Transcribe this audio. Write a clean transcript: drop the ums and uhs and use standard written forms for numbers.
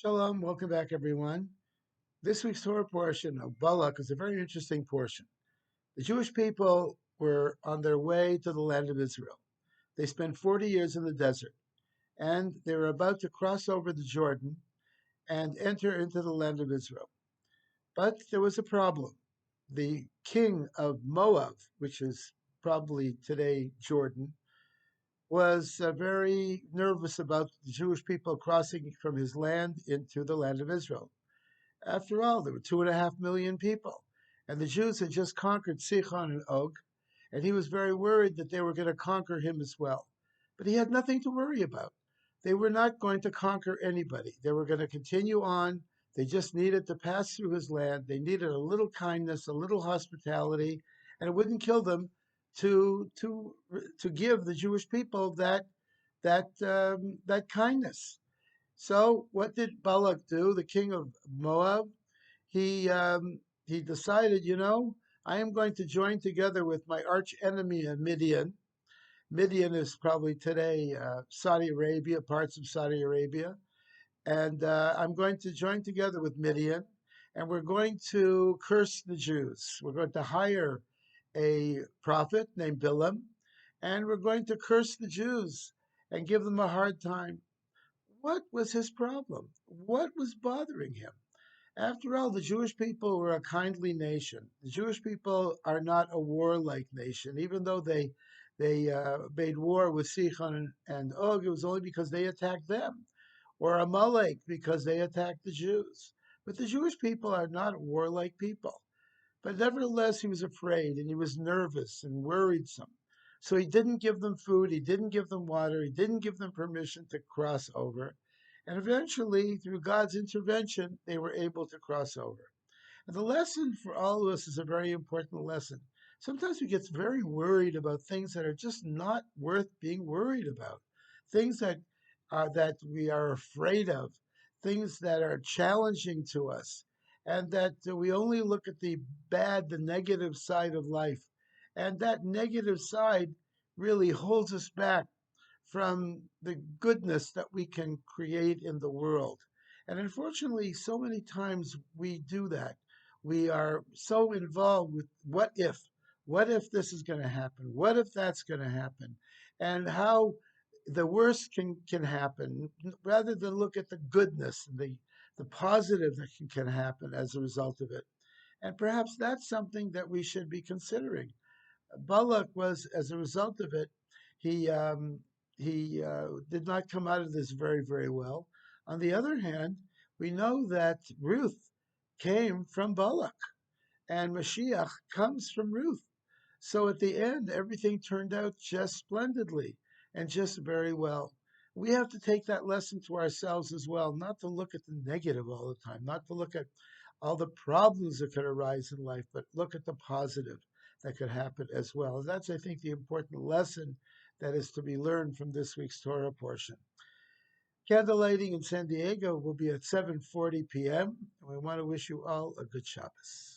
Shalom, welcome back, everyone. This week's Torah portion of Balak is a very interesting portion. The Jewish people were on their way to the land of Israel. They spent 40 years in the desert, and they were about to cross over the Jordan and enter into the land of Israel. But there was a problem. The king of Moab, which is probably today Jordan, was very nervous about the Jewish people crossing from his land into the land of Israel. After all, there were 2.5 million people, and the Jews had just conquered Sichon and Og, and he was very worried that they were going to conquer him as well. But he had nothing to worry about. They were not going to conquer anybody. They were going to continue on. They just needed to pass through his land. They needed a little kindness, a little hospitality, and it wouldn't kill them to give the Jewish people that kindness. So what did Balak do, the king of Moab? He decided, I am going to join together with my arch enemy in Midian. Midian is probably today Saudi Arabia, parts of Saudi Arabia. And I'm going to join together with Midian, and we're going to curse the Jews. We're going to hire a prophet named Bilam, and we're going to curse the Jews and give them a hard time. What was his problem? What was bothering him? After all, the Jewish people were a kindly nation. The Jewish people are not a warlike nation, even though they made war with Sichon and Og. It was only because they attacked them, or Amalek because they attacked the Jews. But the Jewish people are not warlike people. But nevertheless, he was afraid and he was nervous and worrisome. So he didn't give them food, he didn't give them water, he didn't give them permission to cross over. And eventually, through God's intervention, they were able to cross over. And the lesson for all of us is a very important lesson. Sometimes we get very worried about things that are just not worth being worried about, things that we are afraid of, things that are challenging to us, and that we only look at the bad, the negative side of life. And that negative side really holds us back from the goodness that we can create in the world. And unfortunately, so many times we do that. We are so involved with what if this is going to happen? What if that's going to happen? And how the worst can happen rather than look at the goodness and the positive that can happen as a result of it. And perhaps that's something that we should be considering. Balak was, as a result of it, he did not come out of this very, very well. On the other hand, we know that Ruth came from Balak, and Mashiach comes from Ruth. So at the end, everything turned out just splendidly and just very well. We have to take that lesson to ourselves as well, not to look at the negative all the time, not to look at all the problems that could arise in life, but look at the positive that could happen as well. And that's, I think, the important lesson that is to be learned from this week's Torah portion. Candle lighting in San Diego will be at 7:40 p.m. And we want to wish you all a good Shabbos.